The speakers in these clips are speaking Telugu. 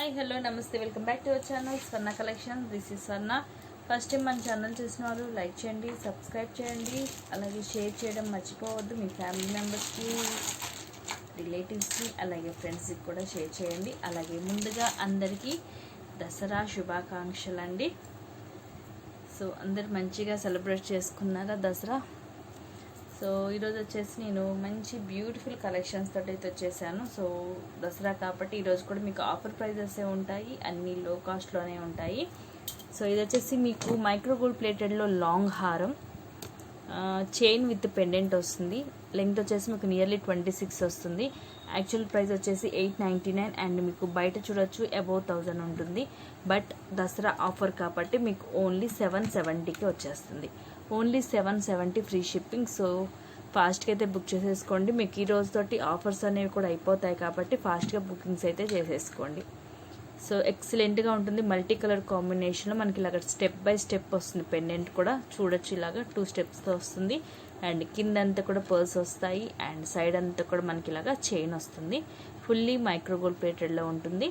హాయ్ హలో నమస్తే welcome back to our channel Swarna collection. This is Swarna. First time మన ఛానల్ చూసిన వాళ్ళు లైక్ చేయండి, సబ్స్క్రైబ్ చేయండి, అలాగే షేర్ చేయడం మర్చిపోవద్దు. మీ ఫ్యామిలీ మెంబర్స్కి, రిలేటివ్స్కి, అలాగే ఫ్రెండ్స్కి కూడా షేర్ చేయండి. అలాగే ముందుగా అందరికీ దసరా శుభాకాంక్షలు అండి. సో అందరు మంచిగా సెలబ్రేట్ చేసుకున్నారా దసరా? సో ఈరోజు వచ్చేసి నేను మంచి బ్యూటిఫుల్ కలెక్షన్స్ తోటి అయితే వచ్చేసాను. సో దసరా కాబట్టి ఈరోజు కూడా మీకు ఆఫర్ ప్రైజెస్ ఉంటాయి, అన్నీ లో కాస్ట్లోనే ఉంటాయి. సో ఇది వచ్చేసి మీకు మైక్రో గోల్డ్ ప్లేటెడ్లో లాంగ్ హారం, చైన్ విత్ పెండెంట్ వస్తుంది. లెంగ్త్ వచ్చేసి మీకు నియర్లీ 26 వస్తుంది. యాక్చువల్ ప్రైస్ వచ్చేసి 899 అండ్ మీకు బయట చూడొచ్చు అబౌవ్ 1000 ఉంటుంది. బట్ దసరా ఆఫర్ కాబట్టి మీకు ఓన్లీ 770కి వచ్చేస్తుంది. Only 770 free shipping. సో ఫాస్ట్గా అయితే బుక్ చేసేసుకోండి. మీకు ఈ రోజుతోటి ఆఫర్స్ అనేవి కూడా అయిపోతాయి కాబట్టి ఫాస్ట్గా బుకింగ్స్ అయితే చేసేసుకోండి. సో ఎక్సలెంట్గా ఉంటుంది. మల్టీ కలర్ కాంబినేషన్లో మనకి ఇలాగ స్టెప్ బై స్టెప్ వస్తుంది. పెండెంట్ కూడా చూడొచ్చు, ఇలాగా 2 స్టెప్స్తో వస్తుంది. అండ్ కింద అంతా కూడా పర్ల్స్ వస్తాయి అండ్ సైడ్ అంతా కూడా మనకి ఇలాగా చైన్ వస్తుంది. ఫుల్లీ మైక్రో గోల్డ్ ప్లేటెడ్లో ఉంటుంది.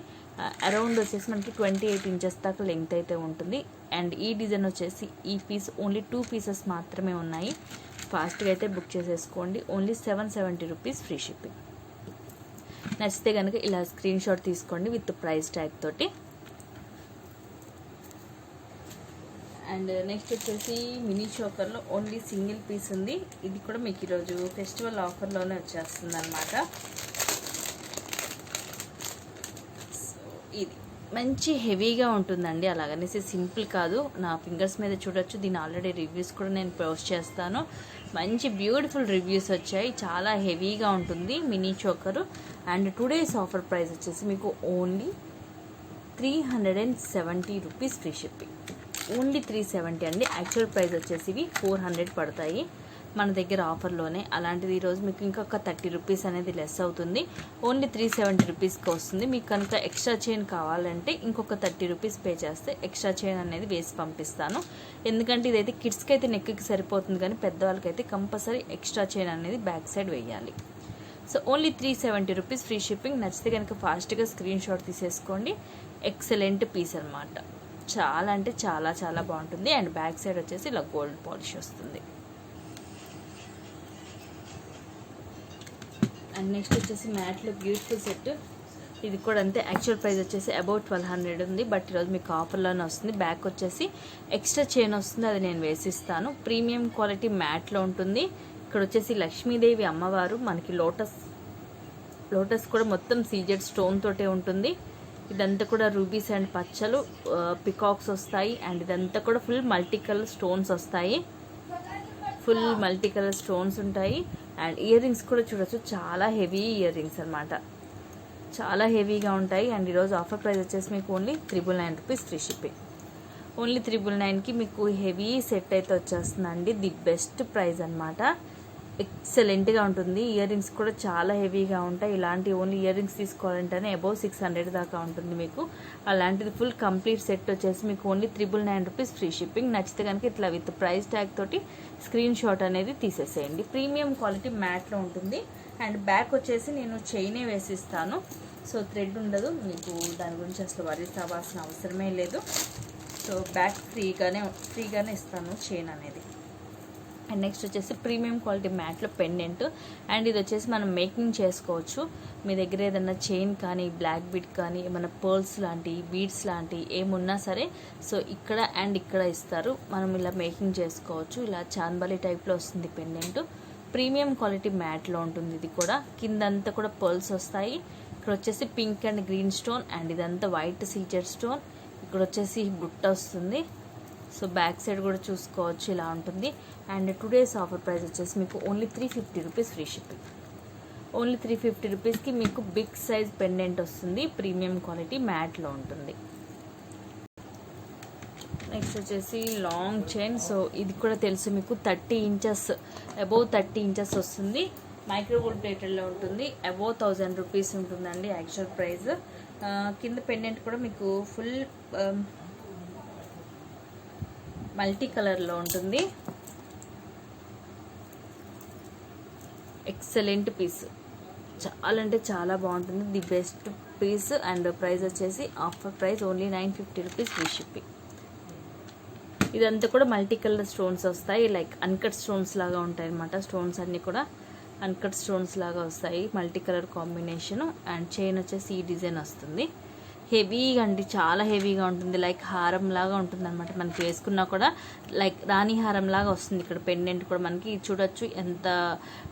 అరౌండ్ వచ్చేసి మనకి 28 ఇంచెస్ దాకా లెంగ్త్ అయితే ఉంటుంది. అండ్ ఈ డిజైన్ వచ్చేసి ఈ పీస్ ఓన్లీ 2 పీసెస్ మాత్రమే ఉన్నాయి. ఫాస్ట్గా అయితే బుక్ చేసేసుకోండి. Only 770 rupees free shipping. నచ్చితే కనుక ఇలా స్క్రీన్ షాట్ తీసుకోండి విత్ ప్రైస్ ట్యాగ్ తోటి. అండ్ నెక్స్ట్ వచ్చేసి మినీ చోకర్లో ఓన్లీ సింగిల్ పీస్ ఉంది. ఇది కూడా మీకు ఈరోజు ఫెస్టివల్ ఆఫర్లోనే వచ్చేస్తుంది అనమాట. ఇది మంచి హెవీగా ఉంటుందండి, అలాగనేసి సింపుల్ కాదు. నా ఫింగర్స్ మీద చూడొచ్చు. దీని ఆల్రెడీ రివ్యూస్ కూడా నేను పోస్ట్ చేస్తాను. మంచి బ్యూటిఫుల్ రివ్యూస్ వచ్చాయి. చాలా హెవీగా ఉంటుంది mini choker. And today's offer price వచ్చేసి మీకు only 370 rupees free shipping. Only 370 అండి. యాక్చువల్ ప్రైస్ వచ్చేసి ఇవి 400 పడతాయి మన దగ్గర ఆఫర్లోనే. అలాంటిది ఈరోజు మీకు ఇంకొక 30 రూపీస్ అనేది లెస్ అవుతుంది. ఓన్లీ 370 రూపీస్కి వస్తుంది. మీకు కనుక ఎక్స్ట్రా చైన్ కావాలంటే ఇంకొక 30 రూపీస్ పే చేస్తే ఎక్స్ట్రా చైన్ అనేది వేసి పంపిస్తాను. ఎందుకంటే ఇదైతే కిడ్స్కి అయితే నెక్కి సరిపోతుంది, కానీ పెద్దవాళ్ళకైతే కంపల్సరీ ఎక్స్ట్రా చైన్ అనేది బ్యాక్ సైడ్ వేయాలి. So only 370 rupees free shipping. నచ్చితే కనుక ఫాస్ట్గా స్క్రీన్ షాట్ తీసేసుకోండి. ఎక్సలెంట్ పీస్ అనమాట. చాలా అంటే చాలా చాలా బాగుంటుంది. అండ్ బ్యాక్ సైడ్ వచ్చేసి ఇలా గోల్డ్ పాలిష్ వస్తుంది. అండ్ నెక్స్ట్ వచ్చేసి మ్యాట్లో బ్యూటిఫుల్ సెట్. ఇది కూడా అంతే. యాక్చువల్ ప్రైస్ వచ్చేసి అబౌట్ 1200 ఉంది. బట్ ఈరోజు మీకు ఆఫర్లోనే వస్తుంది. బ్యాక్ వచ్చేసి ఎక్స్ట్రా చైన్ వస్తుంది, అది నేను వేసిస్తాను. ప్రీమియం క్వాలిటీ మ్యాట్లో ఉంటుంది. ఇక్కడ వచ్చేసి లక్ష్మీదేవి అమ్మవారు, మనకి లోటస్ కూడా మొత్తం సీజెడ్ స్టోన్ తోటే ఉంటుంది. ఇదంతా కూడా రూబీస్ అండ్ పచ్చలు, పికాక్స్ వస్తాయి. అండ్ ఇదంతా కూడా ఫుల్ మల్టీ కలర్ స్టోన్స్ వస్తాయి. ఫుల్ మల్టీ కలర్ స్టోన్స్ ఉంటాయి. అండ్ ఇయర్ రింగ్స్ కూడా చూడొచ్చు, చాలా హెవీ ఇయర్ రింగ్స్ అనమాట, చాలా హెవీగా ఉంటాయి. అండ్ ఈరోజు ఆఫర్ ప్రైస్ వచ్చేసి మీకు only 999 rupees free shipping. Only 999కి మీకు హెవీ సెట్ అయితే వచ్చేస్తుందండి. ది బెస్ట్ ప్రైస్ అనమాట. ఎక్సలెంట్గా ఉంటుంది. ఇయర్ రింగ్స్ కూడా చాలా హెవీగా ఉంటాయి. ఇలాంటి ఓన్లీ ఇయర్ రింగ్స్ తీసుకోవాలంటేనే అబౌవ్ 600 దాకా ఉంటుంది మీకు. అలాంటిది ఫుల్ కంప్లీట్ సెట్ వచ్చేసి మీకు ఓన్లీ 999 రూపీస్ ఫ్రీ షిప్పింగ్. నచ్చితే కనుక ఇట్లా విత్ ప్రైస్ ట్యాగ్ తోటి స్క్రీన్ షాట్ అనేది తీసేసేయండి. ప్రీమియం క్వాలిటీ మ్యాట్లో ఉంటుంది. అండ్ బ్యాక్ వచ్చేసి నేను చైనే వేసిస్తాను. సో థ్రెడ్ ఉండదు మీకు, దాని గురించి అసలు వరీస్ అవ్వాల్సిన అవసరమే లేదు. సో బ్యాక్ ఫ్రీగానే ఇస్తాను చైన్ అనేది. అండ్ నెక్స్ట్ వచ్చేసి ప్రీమియం క్వాలిటీ మ్యాట్లో పెండెంట్. అండ్ ఇది వచ్చేసి మనం మేకింగ్ చేసుకోవచ్చు. మీ దగ్గర ఏదైనా చైన్ కానీ, బ్లాక్ బీడ్ కానీ, ఏమైనా పర్ల్స్ లాంటి, బీడ్స్ లాంటి ఏమున్నా సరే సో ఇక్కడ అండ్ ఇక్కడ ఇస్తారు. మనం ఇలా మేకింగ్ చేసుకోవచ్చు. ఇలా చాన్బాలి టైప్లో వస్తుంది పెండెంట్. ప్రీమియం క్వాలిటీ మ్యాట్లో ఉంటుంది. ఇది కూడా కిందంతా కూడా పర్ల్స్ వస్తాయి. ఇక్కడ వచ్చేసి pink and green stone, and ఇదంతా వైట్ సీజెడ్ స్టోన్. ఇక్కడ వచ్చేసి బుట్ట వస్తుంది. సో బ్యాక్ సైడ్ కూడా చూసుకోవచ్చు, ఇలా ఉంటుంది. అండ్ టుడేస్ ఆఫర్ ప్రైస్ వచ్చేసి మీకు only 350 rupees free shipping. Only 350 రూపీస్కి మీకు బిగ్ సైజ్ పెండెంట్ వస్తుంది. ప్రీమియం క్వాలిటీ మ్యాట్లో ఉంటుంది. నెక్స్ట్ వచ్చేసి లాంగ్ చైన్. సో ఇది కూడా తెలుసు మీకు, 30 ఇంచెస్ అబౌవ్ 30 ఇంచెస్ వస్తుంది. మైక్రో గోల్డ్ ప్లేటెడ్లో ఉంటుంది. అబౌవ్ 1000 రూపీస్ ఉంటుందండి యాక్చువల్ ప్రైస్. కింద పెండెంట్ కూడా మీకు ఫుల్ మల్టీ కలర్లో ఉంటుంది. ఎక్సలెంట్ పీస్, చాలా అంటే చాలా బాగుంటుంది. The best piece and price వచ్చేసి offer price only 950 rupees free shipping. ఇదంతా కూడా మల్టీ కలర్ స్టోన్స్ వస్తాయి, లైక్ అన్కట్ స్టోన్స్ లాగా ఉంటాయి అన్నమాట. స్టోన్స్ అన్నీ కూడా అన్కట్ స్టోన్స్ లాగా వస్తాయి, multi colour combination. And chain వచ్చేసి ఈ డిజైన్ వస్తుంది. హెవీగా అండి, చాలా హెవీగా ఉంటుంది, లైక్ హారం లాగా ఉంటుంది అనమాట. మనకి వేసుకున్నా కూడా లైక్ రాణి హారం లాగా వస్తుంది. ఇక్కడ పెండెంట్ కూడా మనకి చూడొచ్చు ఎంత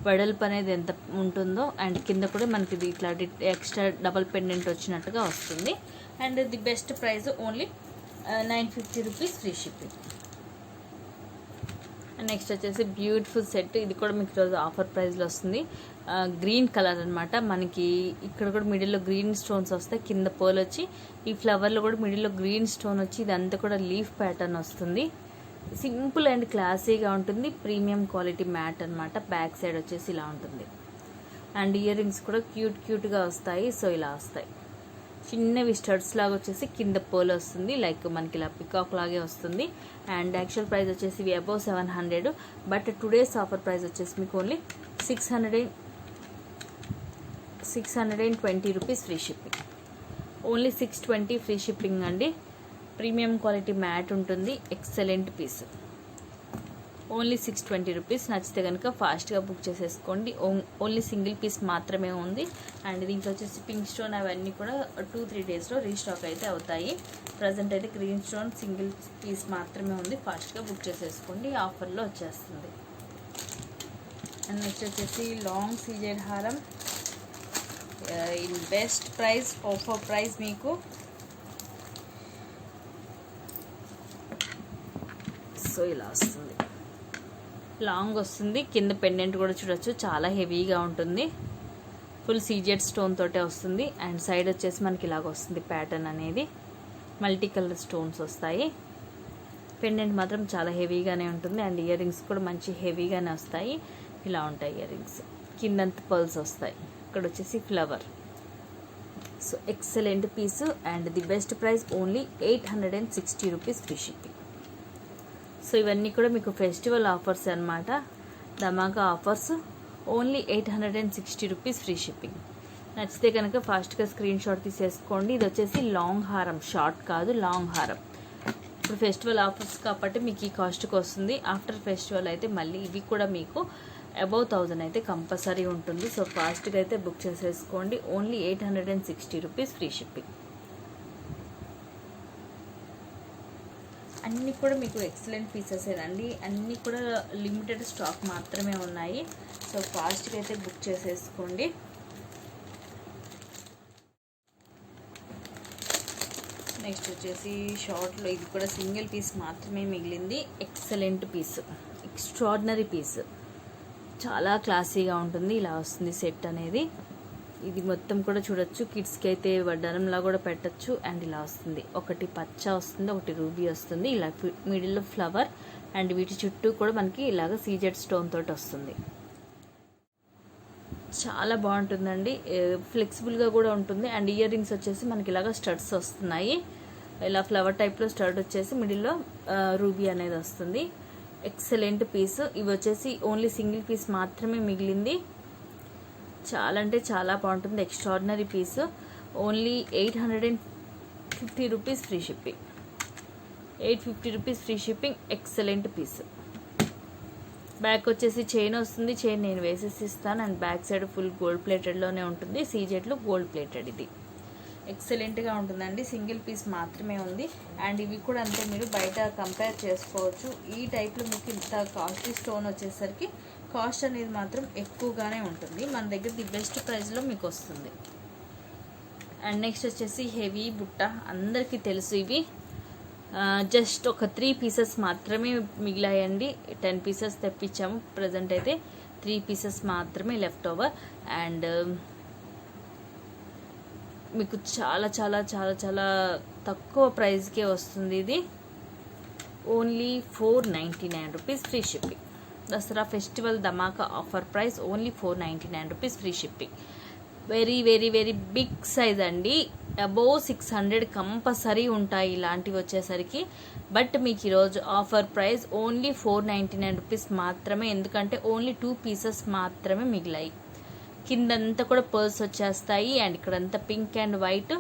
వెడల్పు అనేది ఎంత ఉంటుందో. అండ్ కింద కూడా మనకి ఇది ఇట్లా ఎక్స్ట్రా డబల్ పెండెంట్ వచ్చినట్టుగా వస్తుంది. And the best price only 950 rupees free shipping. Next వచ్చేసి బ్యూటిఫుల్ సెట్. ఇది కూడా మీకు ఈరోజు ఆఫర్ ప్రైస్లో వస్తుంది. గ్రీన్ కలర్ అనమాట. మనకి ఇక్కడ కూడా మిడిల్లో గ్రీన్ స్టోన్స్ వస్తాయి, కింద పర్ల్ వచ్చి ఈ ఫ్లవర్లో కూడా మిడిల్లో గ్రీన్ స్టోన్ వచ్చి ఇదంతా కూడా లీఫ్ ప్యాటర్న్ వస్తుంది. సింపుల్ అండ్ క్లాసీగా ఉంటుంది. ప్రీమియం క్వాలిటీ మ్యాట్ అనమాట. బ్యాక్ సైడ్ వచ్చేసి ఇలా ఉంటుంది. అండ్ ఇయర్ రింగ్స్ కూడా క్యూట్గా వస్తాయి. సో ఇలా వస్తాయి, చిన్నవి స్టడ్స్ లాగా వచ్చేసి కింద పర్ల్ వస్తుంది, లైక్ మనకి ఇలా పికాక్ లాగే వస్తుంది. అండ్ యాక్చువల్ ప్రైస్ వచ్చేసి ఇవి above 700, but today's offer price వచ్చేసి మీకు only 620 rupees free shipping. Only 620 free shipping అండి. ప్రీమియం క్వాలిటీ మ్యాట్ ఉంటుంది, ఎక్సలెంట్ పీస్. Only 620 rupees. నచ్చితే కనుక ఫాస్ట్గా బుక్ చేసేసుకోండి. ఓన్లీ సింగిల్ పీస్ మాత్రమే ఉంది. అండ్ దీంట్లో వచ్చేసి పింక్ స్టోన్ అవన్నీ కూడా 2-3 డేస్లో రీస్టాక్ అయితే అవుతాయి. ప్రజెంట్ అయితే గ్రీన్ స్టోన్ సింగిల్ పీస్ మాత్రమే ఉంది. ఫాస్ట్గా బుక్ చేసేసుకోండి, ఆఫర్లో వచ్చేస్తుంది. అండ్ నెక్స్ట్ వచ్చేసి లాంగ్ సీజెడ్ హారం in best price, offer price మీకు సో ఇలా వస్తుంది. లాంగ్ వస్తుంది, కింద పెండెంట్ కూడా చూడొచ్చు, చాలా హెవీగా ఉంటుంది. ఫుల్ సీజెడ్ స్టోన్ తోటే వస్తుంది. అండ్ సైడ్ వచ్చేసి మనకి ఇలాగ వస్తుంది ప్యాటర్న్ అనేది. మల్టీ కలర్ స్టోన్స్ వస్తాయి. పెండెంట్ మాత్రం చాలా హెవీగానే ఉంటుంది. అండ్ ఇయర్ రింగ్స్ కూడా మంచి హెవీగానే వస్తాయి. ఇలా ఉంటాయి ఇయర్ రింగ్స్. కిందంత పర్ల్స్ వస్తాయి. ఇక్కడ వచ్చేసి flower. So excellent piece. And the best price only 860 rupees free shipping. So ఇవన్నీ కూడా మీకు ఫెస్టివల్ ఆఫర్స్ అనమాట, ధమాకా offers. Only 860 rupees free shipping. నచ్చితే కనుక ఫాస్ట్గా స్క్రీన్ షాట్ తీసేసుకోండి. ఇది వచ్చేసి లాంగ్ హారం, షార్ట్ కాదు, లాంగ్ హారం. ఇప్పుడు ఫెస్టివల్ ఆఫర్స్ కాబట్టి మీకు ఈ కాస్ట్కి వస్తుంది. ఆఫ్టర్ ఫెస్టివల్ అయితే మళ్ళీ ఇవి కూడా మీకు అబౌవ్ 1000 అయితే కంపల్సరీ ఉంటుంది. సో ఫాస్ట్గా అయితే బుక్ చేసేసుకోండి. Only 860 rupees free shipping. అన్నీ కూడా మీకు ఎక్సలెంట్ పీసెస్ అండి. అన్నీ కూడా లిమిటెడ్ స్టాక్ మాత్రమే ఉన్నాయి. సో ఫాస్ట్గా అయితే బుక్ చేసేసుకోండి. నెక్స్ట్ వచ్చేసి షార్ట్లో ఇది కూడా సింగిల్ పీస్ మాత్రమే మిగిలింది. ఎక్సలెంట్ పీస్, ఎక్స్ట్రాడినరీ పీస్, చాలా క్లాసీగా ఉంటుంది. ఇలా వస్తుంది సెట్ అనేది. ఇది మొత్తం కూడా చూడొచ్చు, కిడ్స్కి అయితే వడ్డానంలా కూడా పెట్టచ్చు. అండ్ ఇలా వస్తుంది, ఒకటి పచ్చ వస్తుంది, ఒకటి రూబీ వస్తుంది, ఇలా మిడిల్లో ఫ్లవర్. అండ్ వీటి చుట్టూ కూడా మనకి ఇలాగ సీజెడ్ స్టోన్ తోటి వస్తుంది. చాలా బాగుంటుందండి, ఫ్లెక్సిబుల్గా కూడా ఉంటుంది. అండ్ ఇయర్ రింగ్స్ వచ్చేసి మనకి ఇలాగ స్టడ్స్ వస్తున్నాయి. ఇలా ఫ్లవర్ టైప్లో స్టడ్ వచ్చేసి మిడిల్లో రూబీ అనేది వస్తుంది. Excellent piece. ఇవి వచ్చేసి ఓన్లీ సింగిల్ పీస్ మాత్రమే మిగిలింది. చాలా అంటే చాలా బాగుంటుంది, extraordinary piece. Only 850 rupees free shipping. 850 rupees free shipping. Excellent piece. Back వచ్చేసి చైన్ వస్తుంది, చైన్ నేను వేసేసి ఇస్తాను. And back side full gold ప్లేటెడ్లోనే ఉంటుంది. సీజెడ్లో గోల్డ్ ప్లేటెడ్. ఇది ఎక్సలెంట్గా ఉంటుందండి. సింగిల్ పీస్ మాత్రమే ఉంది. అండ్ ఇవి కూడా అంతే, మీరు బయట కంపేర్ చేసుకోవచ్చు. ఈ టైప్లో మీకు ఇంత కాస్ట్లీ స్టోన్ వచ్చేసరికి కాస్ట్ అనేది మాత్రం ఎక్కువగానే ఉంటుంది. మన దగ్గర ది బెస్ట్ ప్రైస్లో మీకు వస్తుంది. అండ్ నెక్స్ట్ వచ్చేసి హెవీ బుట్ట, అందరికీ తెలుసు. ఇవి జస్ట్ ఒక 3 పీసెస్ మాత్రమే మిగిలాయండి. 10 పీసెస్ తెప్పించాము. ప్రజెంట్ అయితే 3 పీసెస్ మాత్రమే లెఫ్ట్ ఓవర్. అండ్ మీకు చాలా చాలా చాలా చాలా తక్కువ ప్రైస్కే వస్తుంది. ఇది only 499 rupees free shipping. Dasara festival ధమాకా offer price only 499 rupees free shipping. Very very very big size అండి. అబోవ్ 600 కంపల్సరీ ఉంటాయి ఇలాంటివి వచ్చేసరికి. బట్ మీకు ఈరోజు ఆఫర్ ప్రైస్ ఓన్లీ 499 రూపీస్ మాత్రమే. ఎందుకంటే ఓన్లీ 2 పీసెస్ మాత్రమే మిగిలాయి. కిందంతా కూడా పర్ల్స్ వచ్చేస్తాయి. అండ్ ఇక్కడంతా పింక్ అండ్ వైట్,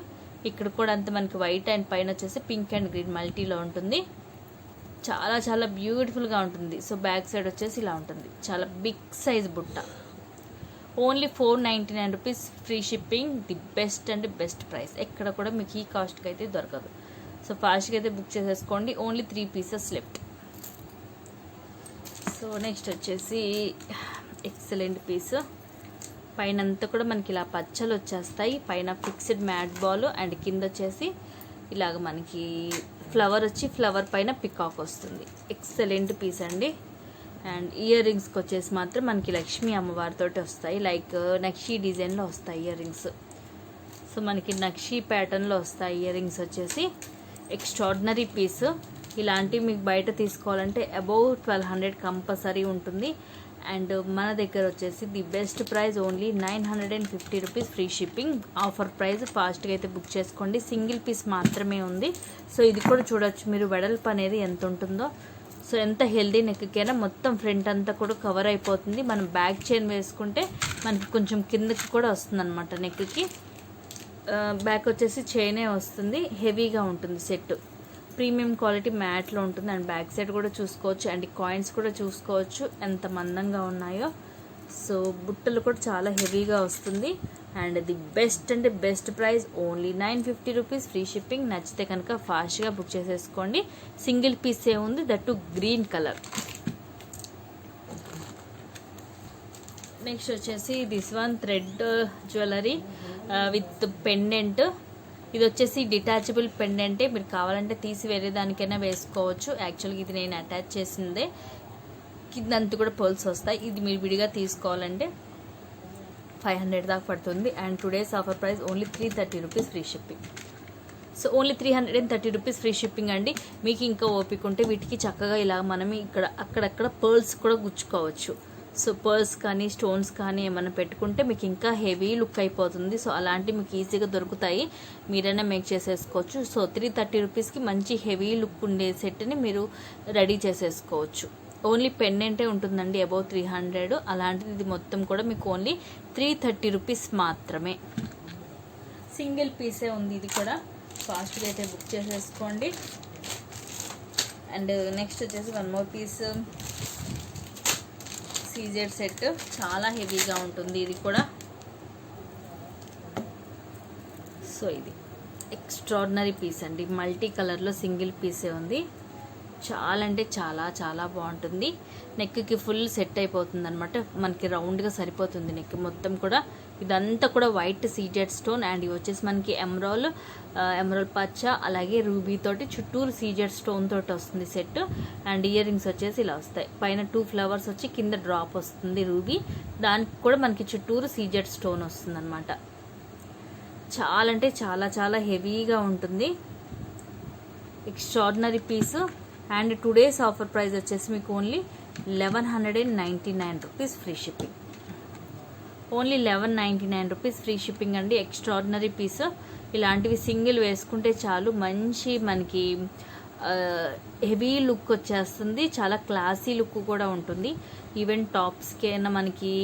ఇక్కడ కూడా అంతా మనకి వైట్ అండ్ పైన వచ్చేసి పింక్ అండ్ గ్రీన్ మల్టీలో ఉంటుంది. చాలా చాలా బ్యూటిఫుల్గా ఉంటుంది. సో బ్యాక్ సైడ్ వచ్చేసి ఇలా ఉంటుంది. చాలా బిగ్ సైజ్ బుట్ట. Only 499 rupees free shipping. The best and best price. ఎక్కడ కూడా మీకు ఈ కాస్ట్కి అయితే దొరకదు. సో ఫాస్ట్గా అయితే బుక్ చేసేసుకోండి. Only 3 pieces left. So next వచ్చేసి ఎక్సలెంట్ పీస్. పైన అంతా కూడా మనకి ఇలా పచ్చలు వచ్చేస్తాయి. పైన ఫిక్స్డ్ మ్యాట్ బాల్ అండ్ కింద వచ్చేసి ఇలాగ మనకి ఫ్లవర్ వచ్చి ఫ్లవర్ పైన పికాక్ వస్తుంది. ఎక్సలెంట్ పీస్ అండి. అండ్ ఇయర్ రింగ్స్కి వచ్చేసి మాత్రం మనకి లక్ష్మీ అమ్మవారితో వస్తాయి. లైక్ నక్షీ డిజైన్లో వస్తాయి ఇయర్ రింగ్స్. సో మనకి నక్షీ ప్యాటర్న్లో వస్తాయి ఇయర్ రింగ్స్ వచ్చేసి. Extraordinary piece. ఇలాంటివి మీకు బయట తీసుకోవాలంటే అబౌవ్ 1200 కంపల్సరీ ఉంటుంది. అండ్ మన దగ్గర వచ్చేసి the best price only 950 rupees free shipping. Offer price. ఫాస్ట్గా అయితే బుక్ చేసుకోండి. సింగిల్ పీస్ మాత్రమే ఉంది. సో ఇది కూడా చూడొచ్చు మీరు వెడల్పు అనేది ఎంత ఉంటుందో. సో ఎంత హెల్దీ నెక్కైనా మొత్తం ఫ్రంట్ అంతా కూడా కవర్ అయిపోతుంది. మనం బ్యాక్ చైన్ వేసుకుంటే మనకి కొంచెం కిందకి కూడా వస్తుంది అనమాట. నెక్కి బ్యాక్ వచ్చేసి చైనే వస్తుంది. హెవీగా ఉంటుంది సెట్. ప్రీమియం క్వాలిటీ మ్యాట్లో ఉంటుంది. అండ్ బ్యాక్ సైడ్ కూడా చూసుకోవచ్చు. అండ్ కాయిన్స్ కూడా చూసుకోవచ్చు ఎంత మందంగా ఉన్నాయో. సో బుట్టలు కూడా చాలా హెవీగా వస్తుంది. అండ్ ది బెస్ట్ అంటే best price only 950 rupees free shipping. నచ్చితే కనుక ఫాస్ట్గా బుక్ చేసేసుకోండి. సింగిల్ పీసే ఉంది, దట్టు గ్రీన్ కలర్. నెక్స్ట్ వచ్చేసి this one thread jewellery with pendant. ఇది వచ్చేసి డిటాచబుల్ పెండెంటే. మీరు కావాలంటే తీసి వేరే దానికైనా వేసుకోవచ్చు. యాక్చువల్గా ఇది నేను అటాచ్ చేసిందే. కిందంతా కూడా పర్ల్స్ వస్తాయి. ఇది మీరు విడిగా తీసుకోవాలంటే 500 దాకా పడుతుంది. And today's offer price only 330 rupees free shipping. So only 330 rupees free shipping అండి. మీకు ఇంకా ఓపిక ఉంటే వీటికి చక్కగా ఇలా మనం ఇక్కడ అక్కడక్కడ పర్ల్స్ కూడా గుచ్చుకోవచ్చు. సో పర్ల్స్ కానీ స్టోన్స్ కానీ ఏమైనా పెట్టుకుంటే మీకు ఇంకా హెవీ లుక్ అయిపోతుంది. సో అలాంటివి మీకు ఈజీగా దొరుకుతాయి. మీరైనా మేక్ చేసేసుకోవచ్చు. సో 330 రూపీస్కి మంచి హెవీ లుక్ ఉండే సెట్ని మీరు రెడీ చేసేసుకోవచ్చు. ఓన్లీ పెండెంటే ఉంటుందండి అబౌవ్ 300. అలాంటిది ఇది మొత్తం కూడా మీకు ఓన్లీ 330 రూపీస్ మాత్రమే. సింగిల్ పీసే ఉంది. ఇది కూడా ఫాస్ట్గా అయితే బుక్ చేసేసుకోండి. అండ్ నెక్స్ట్ వచ్చేసి one more piece CZ set. చాలా హెవీగా ఉంటుంది ఇది కూడా. సో ఇది ఎక్స్ట్రాడినరీ పీస్ అండి. మల్టీ కలర్లో సింగిల్ పీసే ఉంది. చాలా అంటే చాలా చాలా బాగుంటుంది. నెక్కి ఫుల్ సెట్ అయిపోతుంది అనమాట. మనకి రౌండ్గా సరిపోతుంది నెక్ మొత్తం కూడా. ఇదంతా కూడా వైట్ సీజెడ్ స్టోన్. అండ్ ఇవి వచ్చేసి మనకి ఎమరాల్డ్ పచ్చ అలాగే రూబీ తోటి చుట్టూరు సీజెడ్ స్టోన్ తోటి వస్తుంది సెట్. అండ్ ఇయర్ రింగ్స్ వచ్చేసి ఇలా వస్తాయి. పైన 2 ఫ్లవర్స్ వచ్చి కింద డ్రాప్ వస్తుంది రూబీ. దానికి కూడా మనకి చుట్టూరు సీజెడ్ స్టోన్ వస్తుంది అనమాట. చాలా అంటే చాలా చాలా హెవీగా ఉంటుంది. Extraordinary piece. And today's offer price వచ్చేసి మీకు only 1199 rupees free shipping. Only 1199 rupees free shipping అండి. Extraordinary piece. ఇలాంటివి సింగిల్ వేసుకుంటే చాలు మంచి మనకి హెవీ లుక్ వచ్చేస్తుంది. చాలా క్లాసీ లుక్ కూడా ఉంటుంది. ఈవెన్ టాప్స్కైనా మనకి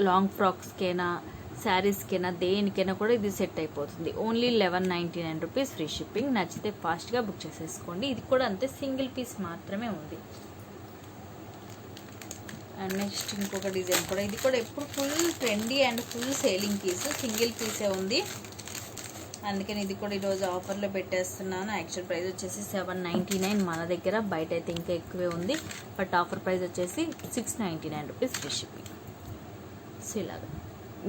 లాంగ్ ఫ్రాక్స్కైనా శారీస్కైనా దేనికైనా కూడా ఇది సెట్ అయిపోతుంది. Only 1199 rupees free shipping. నచ్చితే ఫాస్ట్గా బుక్ చేసేసుకోండి. ఇది కూడా అంతే సింగిల్ పీస్ మాత్రమే ఉంది. అండ్ నెక్స్ట్ ఇంకొక డిజైన్ కూడా. ఇది కూడా ఎప్పుడు full trendy and full selling piece. Single పీసే ఉంది. అందుకని ఇది కూడా ఈరోజు ఆఫర్లో పెట్టేస్తున్నాను. యాక్చువల్ ప్రైస్ వచ్చేసి 799 మన దగ్గర. బయట అయితే ఇంకా ఎక్కువే ఉంది. బట్ ఆఫర్ ప్రైస్ వచ్చేసి 699 రూపీస్ ఫ్రీ షిప్పింగ్. సో ఇలాగా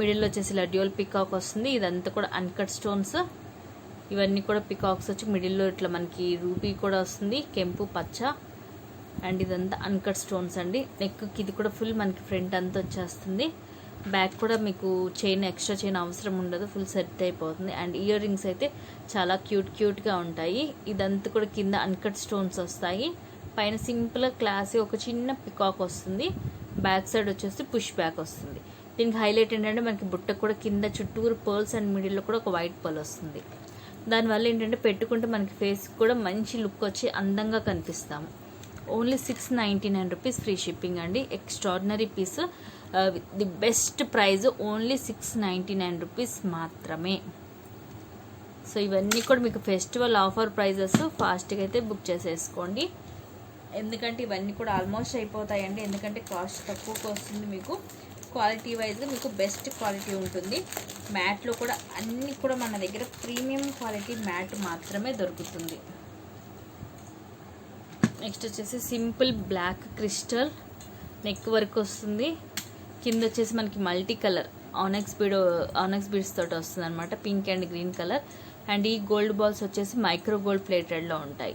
మిడిల్లో వచ్చేసి ఇలా డ్యూయల్ పికాక్ వస్తుంది. ఇదంతా కూడా అన్కట్ స్టోన్స్. ఇవన్నీ కూడా పికాక్స్ వచ్చి మిడిల్లో ఇట్లా మనకి రూబీ కూడా వస్తుంది, కెంపు పచ్చ. అండ్ ఇదంతా అన్కట్ స్టోన్స్ అండి. నెక్కి ఇది కూడా ఫుల్ మనకి ఫ్రంట్ అంతా వచ్చేస్తుంది. బ్యాక్ కూడా మీకు చైన్ ఎక్స్ట్రా చైన్ అవసరం ఉండదు. ఫుల్ సెట్ అయిపోతుంది. అండ్ ఇయర్ రింగ్స్ అయితే చాలా క్యూట్గా ఉంటాయి. ఇదంతా కూడా కింద అన్కట్ స్టోన్స్ వస్తాయి. పైన సింపుల్గా క్లాసీ ఒక చిన్న పికాక్ వస్తుంది. బ్యాక్ సైడ్ వచ్చేసి పుష్ బ్యాక్ వస్తుంది. దీనికి హైలైట్ ఏంటంటే మనకి బుట్ట కూడా కింద చుట్టూరు పర్ల్స్ అండ్ మిడిల్లో కూడా ఒక వైట్ పర్ల్ వస్తుంది. దానివల్ల ఏంటంటే పెట్టుకుంటే మనకి ఫేస్ కూడా మంచి లుక్ వచ్చి అందంగా కనిపిస్తాము. ఓన్లీ 699 రూపీస్ ఫ్రీ షిప్పింగ్ అండి. Extraordinary piece. The best price only 699 rupees మాత్రమే. సో ఇవన్నీ కూడా మీకు ఫెస్టివల్ ఆఫర్ ప్రైజెస్. ఫాస్ట్గా అయితే బుక్ చేసేసుకోండి, ఎందుకంటే ఇవన్నీ కూడా ఆల్మోస్ట్ అయిపోతాయండి. ఎందుకంటే కాస్ట్ తక్కువకి వస్తుంది, మీకు క్వాలిటీ వైజ్గా మీకు బెస్ట్ క్వాలిటీ ఉంటుంది. మ్యాట్లో కూడా అన్నీ కూడా మన దగ్గర ప్రీమియం క్వాలిటీ మ్యాట్ మాత్రమే దొరుకుతుంది. నెక్స్ట్ వచ్చేసి simple black crystal neck work వస్తుంది. కింద వచ్చేసి మనకి మల్టీ కలర్ ఆనెక్స్ బీడ్స్ తోటి వస్తుంది అనమాట, pink and green colour. And ఈ గోల్డ్ బాల్స్ వచ్చేసి మైక్రో గోల్డ్ ప్లేటెడ్లో ఉంటాయి.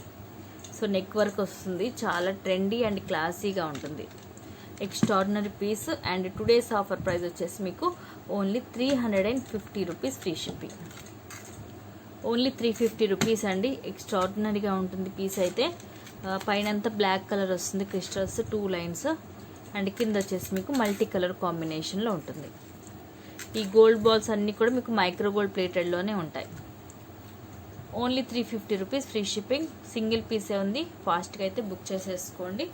సో నెక్ వర్క్ వస్తుంది, చాలా ట్రెండీ అండ్ క్లాసీగా ఉంటుంది. Extraordinary piece. And today's offer price వచ్చేసి మీకు only 350 rupees free shipping. Only 350 rupees అండి. ఎక్స్ట్రాడినరీగా ఉంటుంది పీస్ అయితే. పైన అంతా బ్లాక్ కలర్ వస్తుంది, క్రిస్టల్స్ 2 లైన్స్. అండ్ కింద వచ్చేసి మీకు మల్టీ కలర్ కాంబినేషన్లో ఉంటుంది. ఈ గోల్డ్ బాల్స్ అన్నీ కూడా మీకు మైక్రో గోల్డ్ ప్లేటెడ్లోనే ఉంటాయి. Only 350 rupees free shipping. Single పీసే ఉంది, ఫాస్ట్గా అయితే బుక్ చేసేసుకోండి.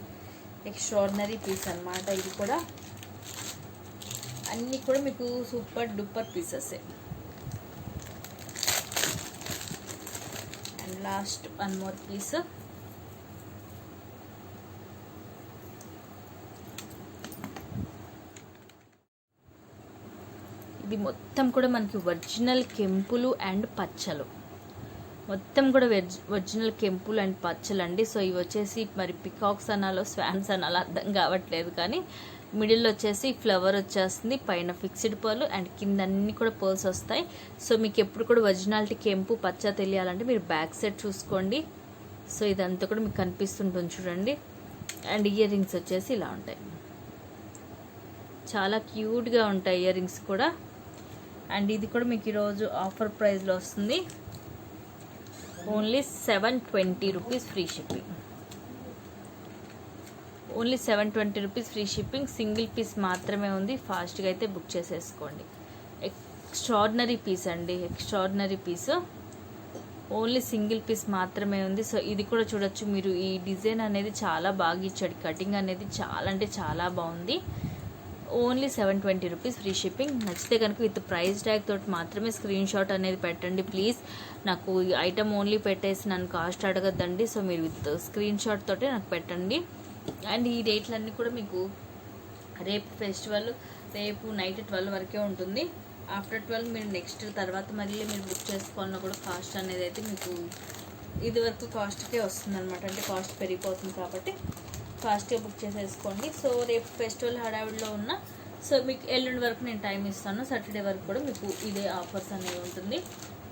ఎక్స్ట్రాడినరీ పీస్ అనమాట ఇది కూడా. అన్నీ కూడా మీకు super duper pieces. And last one more piece. ఇది మొత్తం కూడా మనకి ఒరిజినల్ కెంపులు అండ్ పచ్చలు, మొత్తం కూడా ఒరిజినల్ కెంపులు అండ్ పచ్చలు అండి. సో ఇవి వచ్చేసి మరి పికాక్స్ అనాలో స్వాన్స్ అనాలో అర్థం కావట్లేదు, కానీ మిడిల్లో వచ్చేసి ఫ్లవర్ వచ్చేస్తుంది, పైన ఫిక్స్డ్ పర్ల్ అండ్ కింద అన్ని కూడా పర్ల్స్ వస్తాయి. సో మీకు ఎప్పుడు కూడా ఒరిజినాలిటీ కెంపు పచ్చ తెలియాలంటే మీరు బ్యాక్ సైడ్ చూసుకోండి. సో ఇదంతా కూడా మీకు కనిపిస్తుంటుంది చూడండి. అండ్ ఇయర్ రింగ్స్ వచ్చేసి ఇలా ఉంటాయి, చాలా క్యూట్గా ఉంటాయి ఇయర్ రింగ్స్ కూడా. అండ్ ఇది కూడా మీకు ఈరోజు ఆఫర్ ప్రైస్లో వస్తుంది, only 720 rupees free shipping. Only 720 rupees free shipping. Single piece మాత్రమే ఉంది, ఫాస్ట్గా అయితే బుక్ చేసేసుకోండి. ఎక్స్ట్రాడినరీ పీస్ అండి, extraordinary piece. Only single piece మాత్రమే ఉంది. సో ఇది కూడా చూడొచ్చు మీరు, ఈ డిజైన్ అనేది చాలా బాగా ఇచ్చాడు, కటింగ్ అనేది చాలా అంటే చాలా బాగుంది. Only 720 rupees free shipping. నచ్చితే కనుక విత్ ప్రైస్ ట్యాగ్ తోటి మాత్రమే స్క్రీన్ షాట్ అనేది పెట్టండి ప్లీజ్. నాకు ఐటమ్ ఓన్లీ పెట్టేసి నన్ను కాస్ట్ అడగద్దండి. సో మీరు విత్ స్క్రీన్ షాట్ తోటే నాకు పెట్టండి. అండ్ ఈ రేట్లన్నీ కూడా మీకు రేపు ఫెస్టివల్ రేపు నైట్ 12 వరకే ఉంటుంది. ఆఫ్టర్ 12 మీరు నెక్స్ట్ తర్వాత మళ్ళీ మీరు బుక్ చేసుకోవాలన్నా కూడా కాస్ట్ అనేది అయితే మీకు ఇది వరకు కాస్ట్కే వస్తుంది అనమాట, అంటే కాస్ట్ పెరిగిపోతుంది కాబట్టి ఫాస్ట్గా బుక్ చేసేసుకోండి. సో రేపు ఫెస్టివల్ హడావిడిలో ఉన్న సో మీకు ఎల్లుండి వరకు నేను టైం ఇస్తాను, సాటర్డే వరకు కూడా మీకు ఇదే ఆఫర్స్ అనేవి ఉంటుంది.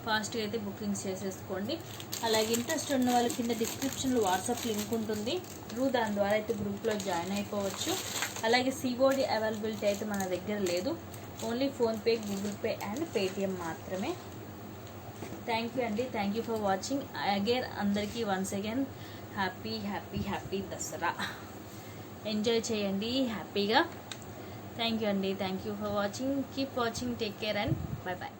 ఫాస్ట్గా అయితే బుకింగ్స్ చేసేసుకోండి. అలాగే ఇంట్రెస్ట్ ఉన్న వాళ్ళ కింద డిస్క్రిప్షన్లో వాట్సాప్ లింక్ ఉంటుంది, దాని ద్వారా అయితే గ్రూప్లో జాయిన్ అయిపోవచ్చు. అలాగే సిఓడి అవైలబిలిటీ అయితే మన దగ్గర లేదు, only PhonePe, Google Pay and Paytm మాత్రమే. థ్యాంక్ యూ అండి, thank you for watching. Again అందరికీ once again happy happy happy Dasara. Enjoy చేయండి హ్యాపీగా. థ్యాంక్ యూ అండి, thank you for watching. Keep watching, take care and bye bye.